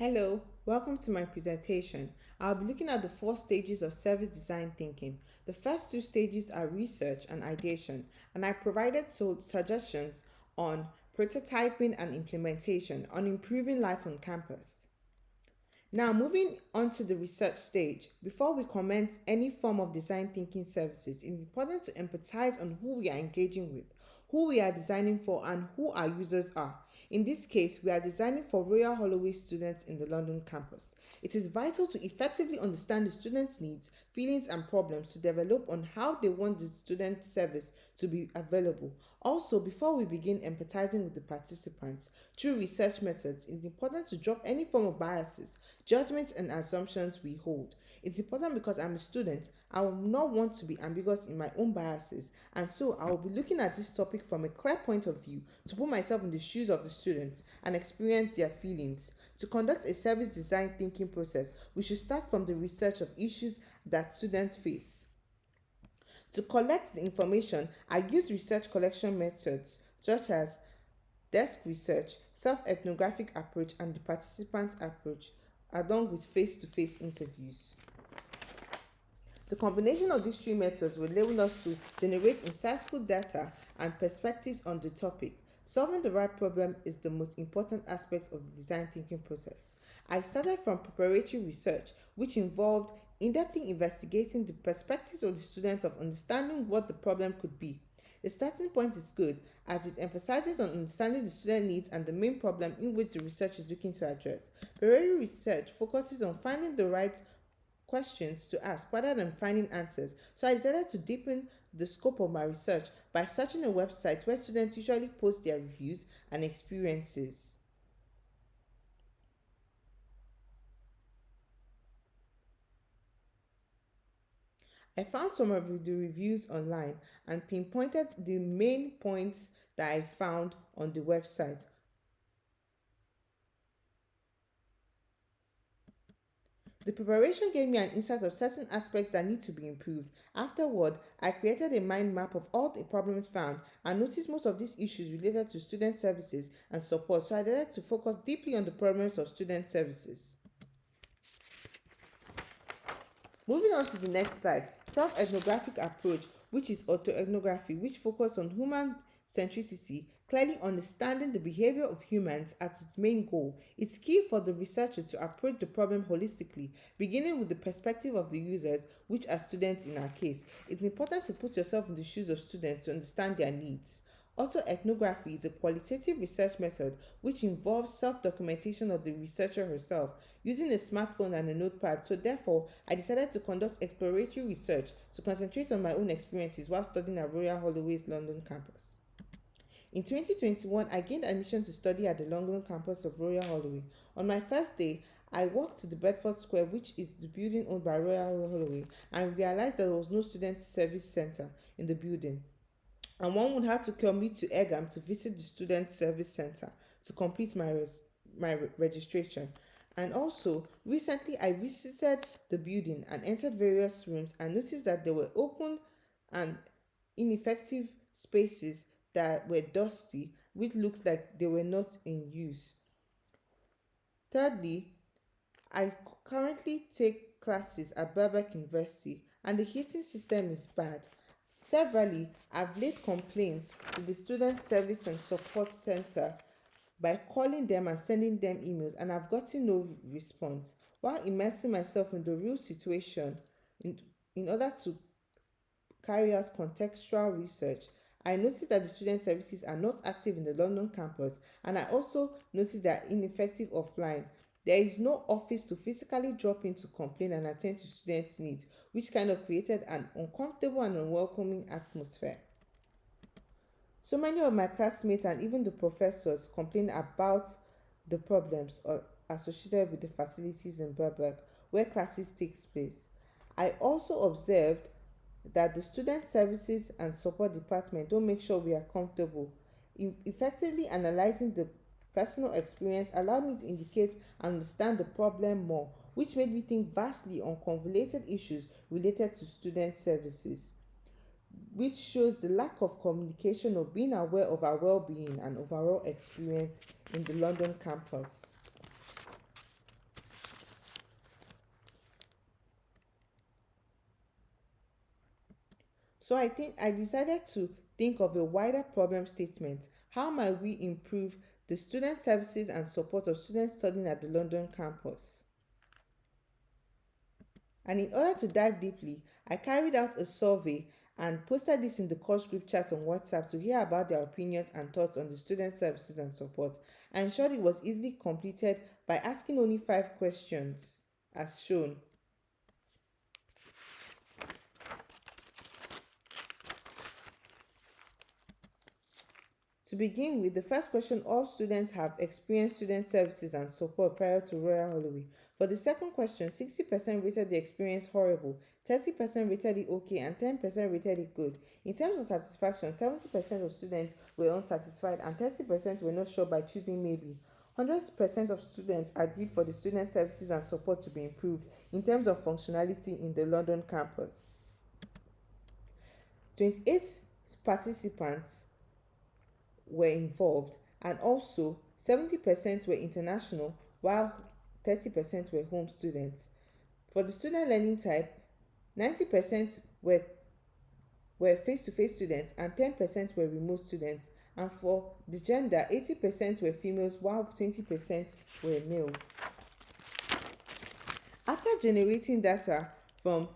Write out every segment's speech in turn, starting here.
Hello, welcome to my presentation. I'll be looking at the four stages of service design thinking. The first two stages are research and ideation, and I provided suggestions on prototyping and implementation on improving life on campus. Now, moving on to the research stage, before we commence any form of design thinking services, it's important to empathize on who we are engaging with, who we are designing for, and who our users are. In this case, we are designing for Royal Holloway students in the London campus. It is vital to effectively understand the students' needs, feelings, and problems to develop on how they want the student service to be available. Also, before we begin empathizing with the participants through research methods, it's important to drop any form of biases, judgments, and assumptions we hold. It's important because I'm a student. I will not want to be ambiguous in my own biases, and so I will be looking at this topic from a clear point of view to put myself in the shoes of the students and experience their feelings. To conduct a service design thinking process, we should start from the research of issues that students face. To collect the information, I use research collection methods such as desk research, self-ethnographic approach, and the participant approach, along with face-to-face interviews. The combination of these three methods will enable us to generate insightful data and perspectives on the topic. Solving the right problem is the most important aspect of the design thinking process. I started from preparatory research, which involved in-depthly investigating the perspectives of the students of understanding what the problem could be. The starting point is good as it emphasizes on understanding the student needs and the main problem in which the research is looking to address. Preparatory research focuses on finding the right questions to ask rather than finding answers. So I decided to deepen the scope of my research by searching a website where students usually post their reviews and experiences. I found some of the reviews online and pinpointed the main points that I found on the website. The preparation gave me an insight of certain aspects that need to be improved. Afterward, I created a mind map of all the problems found and noticed most of these issues related to student services and support, so I decided to focus deeply on the problems of student services. Moving on to the next slide, self-ethnographic approach, which is autoethnography, which focuses on human centricity, clearly understanding the behavior of humans as its main goal. It's key for the researcher to approach the problem holistically, beginning with the perspective of the users, which are students in our case. It's important to put yourself in the shoes of students to understand their needs. Autoethnography is a qualitative research method which involves self-documentation of the researcher herself using a smartphone and a notepad. So therefore, I decided to conduct exploratory research to concentrate on my own experiences while studying at Royal Holloway's London campus. In 2021, I gained admission to study at the London campus of Royal Holloway. On my first day, I walked to the Bedford Square, which is the building owned by Royal Holloway, and realized there was no student service center in the building, and one would have to commute to Egham to visit the Student Service Center to complete my registration. And also, recently I visited the building and entered various rooms and noticed that there were open and ineffective spaces that were dusty, which looks like they were not in use. Thirdly, I currently take classes at Birkbeck University and the heating system is bad. Severally, I've laid complaints to the Student Service and Support Center by calling them and sending them emails, and I've gotten no response. While immersing myself in the real situation in, in order to carry out contextual research, I noticed that the student services are not active in the London campus, and I also noticed they are ineffective offline. There is no office to physically drop in to complain and attend to students' needs, which kind of created an uncomfortable and unwelcoming atmosphere. So many of my classmates and even the professors complain about the problems associated with the facilities in Birkbeck where classes take place. I also observed that the student services and support department don't make sure we are comfortable. Effectively analyzing the personal experience allowed me to indicate and understand the problem more, which made me think vastly on convoluted issues related to student services, which shows the lack of communication or being aware of our well-being and overall experience in the London campus. So I decided to think of a wider problem statement. How might we improve the student services and support of students studying at the London campus? And in order to dive deeply, I carried out a survey and posted this in the course group chat on WhatsApp to hear about their opinions and thoughts on the student services and support. I ensured it was easily completed by asking only 5 questions, as shown. To begin with, the first question: all students have experienced student services and support prior to Royal Holloway. For the second question, 60% rated the experience horrible, 30% rated it okay, and 10% rated it good. In terms of satisfaction, 70% of students were unsatisfied and 30% were not sure by choosing maybe. 100% of students agreed for the student services and support to be improved in terms of functionality in the London campus. 28 participants were involved, and also 70% were international while 30% were home students. For the student learning type, 90% were face-to-face students and 10% were remote students. And for the gender, 80% were females while 20% were male. After generating data from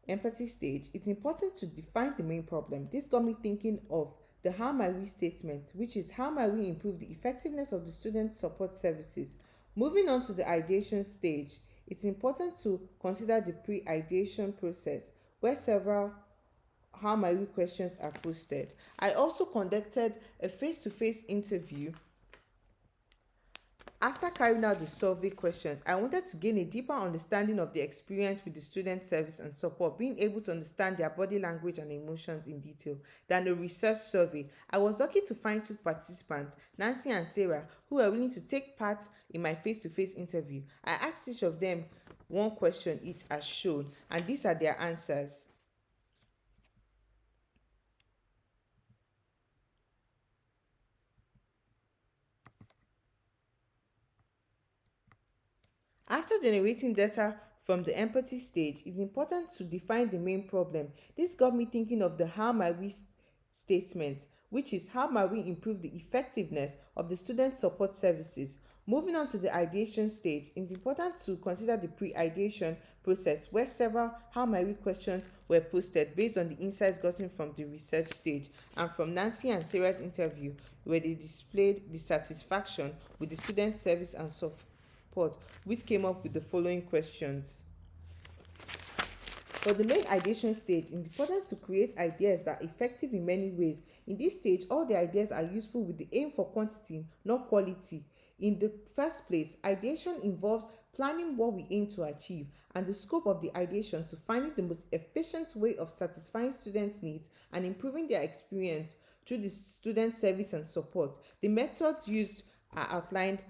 empathy stage, it's important to define the main problem. This got me thinking of the how might we statement, which is how might we improve the effectiveness of the student support services. Moving on to the ideation stage, it's important to consider the pre-ideation process where several how might we questions are posted. I also conducted a face-to-face interview. After carrying out the survey questions, I wanted to gain a deeper understanding of the experience with the student service and support, being able to understand their body language and emotions in detail than a research survey. I was lucky to find 2 participants, Nancy and Sarah, who were willing to take part in my face-to-face interview. I asked each of them 1 question each as shown, and these are their answers. After generating data from the empathy stage, it's important to define the main problem. This got me thinking of the how might we statement, which is how might we improve the effectiveness of the student support services. Moving on to the ideation stage, it's important to consider the pre-ideation process where several how might we questions were posted based on the insights gotten from the research stage and from Nancy and Sarah's interview where they displayed dissatisfaction with the student service and support, which came up with the following questions. For the main ideation stage, it's important to create ideas that are effective in many ways. In this stage, all the ideas are useful with the aim for quantity, not quality. In the first place, ideation involves planning what we aim to achieve and the scope of the ideation to finding the most efficient way of satisfying students' needs and improving their experience through the student service and support. The methods used are outlined: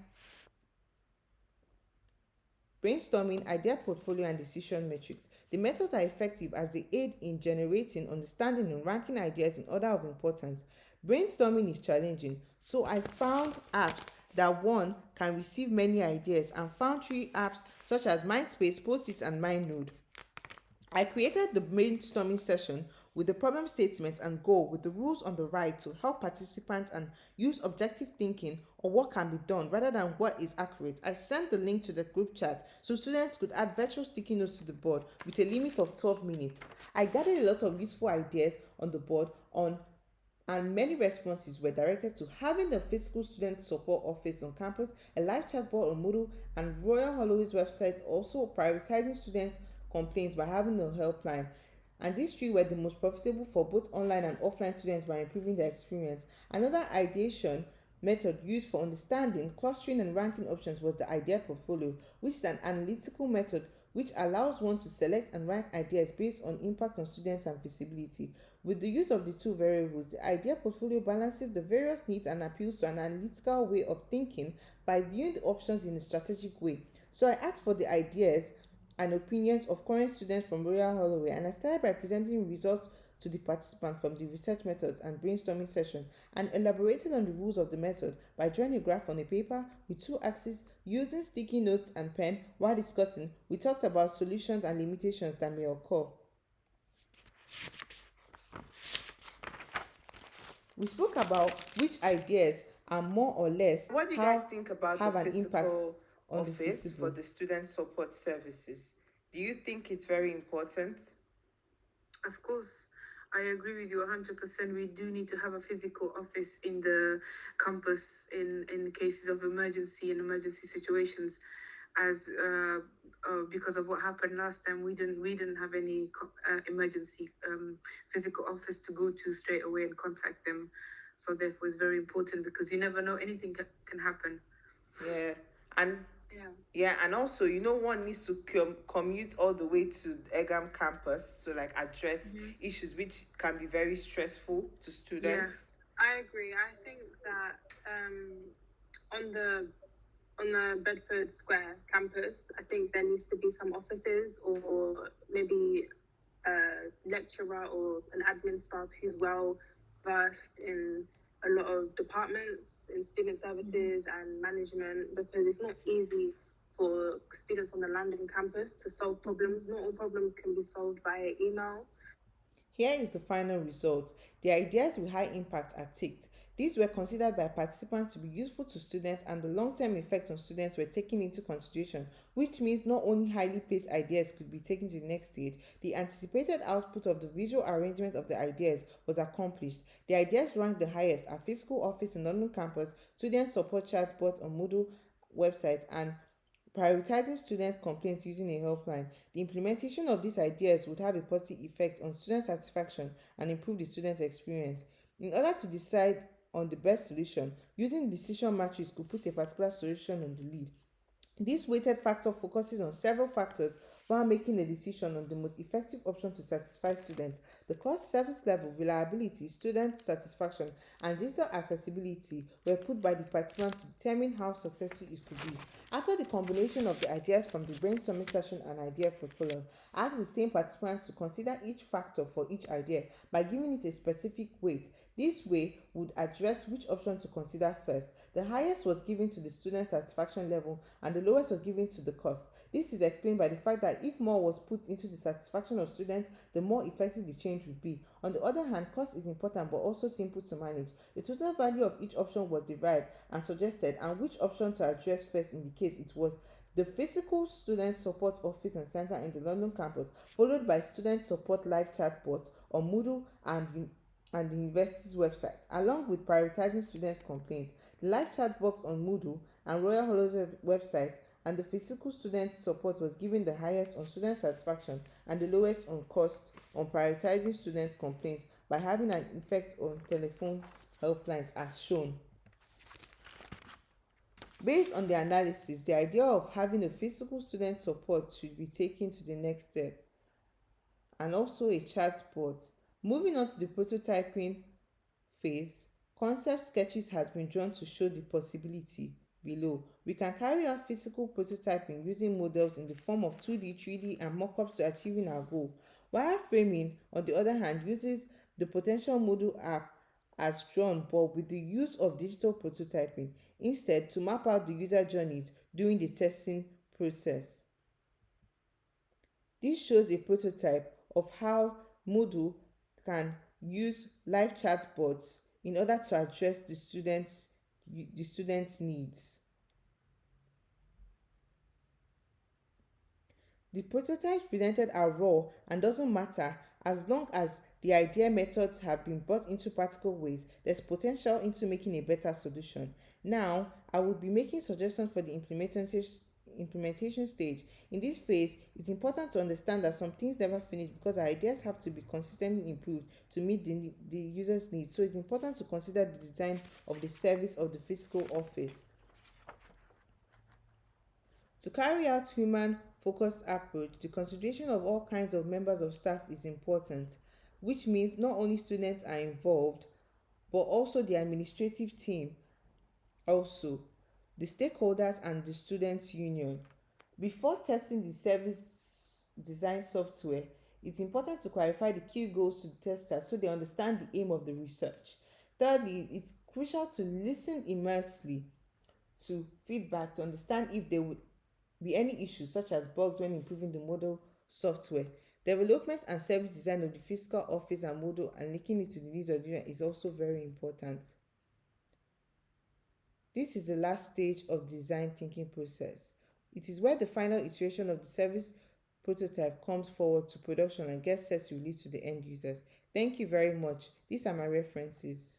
brainstorming, idea portfolio, and decision matrix. The methods are effective as they aid in generating, understanding, and ranking ideas in order of importance. Brainstorming is challenging, so I found apps that one can receive many ideas and found 3 apps such as Mindspace, Post-it, and MindNode. I created the brainstorming session with the problem statement and goal with the rules on the right to help participants and use objective thinking on what can be done rather than what is accurate. I sent the link to the group chat so students could add virtual sticky notes to the board with a limit of 12 minutes. I gathered a lot of useful ideas on the board on and many responses were directed to having a physical student support office on campus, a live chat board on Moodle, and Royal Holloway's website also prioritizing students' complaints by having a helpline. And these 3 were the most profitable for both online and offline students by improving their experience. Another ideation method used for understanding, clustering, and ranking options was the idea portfolio, which is an analytical method which allows one to select and rank ideas based on impact on students and feasibility. With the use of the 2 variables, the idea portfolio balances the various needs and appeals to an analytical way of thinking by viewing the options in a strategic way. So I asked for the ideas and opinions of current students from Royal Holloway, and I started by presenting results to the participants from the research methods and brainstorming session and elaborated on the rules of the method by drawing a graph on a paper with 2 axes using sticky notes and pen. While discussing, we talked about solutions and limitations that may occur. We spoke about which ideas are more or less What do you guys think about the have an impact physical on the office for visible. the student support services? Do you think it's very important? Of course, I agree with you 100%. We do need to have a physical office in the campus in cases of emergency and emergency situations, as because of what happened last time. We didn't have any emergency physical office to go to straight away and contact them. So therefore, it's very important because you never know, anything can happen. Yeah, and yeah, and also, one needs to commute all the way to Egam campus to like address issues which can be very stressful to students. I agree. I think that on the Bedford Square campus, I think there needs to be some offices or maybe a lecturer or an admin staff who's well versed in a lot of departments in student services and management, because it's not easy for students on the London campus to solve problems. Not all problems can be solved via email. Here is the final result. The ideas with high impact are ticked. These were considered by participants to be useful to students, and the long-term effects on students were taken into consideration, which means not only highly paced ideas could be taken to the next stage, the anticipated output of the visual arrangement of the ideas was accomplished. The ideas ranked the highest are physical office in London campus, student support chatbots on Moodle websites, and prioritizing students' complaints using a helpline. The implementation of these ideas would have a positive effect on student satisfaction and improve the student experience. In order to decide on the best solution, using the decision matrix could put a particular solution on the lead. This weighted factor focuses on several factors while making a decision on the most effective option to satisfy students. The cost, service level, reliability, student satisfaction, and digital accessibility were put by the participants to determine how successful it could be. After the combination of the ideas from the brainstorming session and idea portfolio, I asked the same participants to consider each factor for each idea by giving it a specific weight. This way would address which option to consider first. The highest was given to the student satisfaction level and the lowest was given to the cost. This is explained by the fact that if more was put into the satisfaction of students, the more effective the change would be. On the other hand, cost is important but also simple to manage. The total value of each option was derived and suggested, and which option to address first indicates it was the physical student support office and center in the London campus, followed by student support live chatbots on Moodle and the university's website, along with prioritizing students' complaints. The live chat box on Moodle and Royal Holloway's website and the physical student support was given the highest on student satisfaction and the lowest on cost on prioritizing students' complaints by having an effect on telephone helplines as shown. Based on the analysis, the idea of having a physical student support should be taken to the next step, and also a chatbot. Moving on to the prototyping phase, concept sketches has been drawn to show the possibility below. We can carry out physical prototyping using models in the form of 2D, 3D, and mockups to achieving our goal. Wireframing, on the other hand, uses the potential model app as drawn but with the use of digital prototyping instead to map out the user journeys during the testing process. This shows a prototype of how Moodle can use live chatbots in order to address the students' needs. The prototypes presented are raw and doesn't matter as long as the idea methods have been brought into practical ways, there's potential into making a better solution. Now, I will be making suggestions for the implementation stage. In this phase, it's important to understand that some things never finish because our ideas have to be consistently improved to meet the user's needs. So it's important to consider the design of the service of the physical office. To carry out human focused approach, the consideration of all kinds of members of staff is important, which means not only students are involved, but also the administrative team, also the stakeholders and the students union. Before testing the service design software, it's important to clarify the key goals to the testers so they understand the aim of the research. Thirdly, it's crucial to listen immersely to feedback to understand if there would be any issues such as bugs when improving the model software. Development and service design of the physical office and model and linking it to the needs of the user is also very important. This is the last stage of the design thinking process. It is where the final iteration of the service prototype comes forward to production and gets set to release to the end users. Thank you very much. These are my references.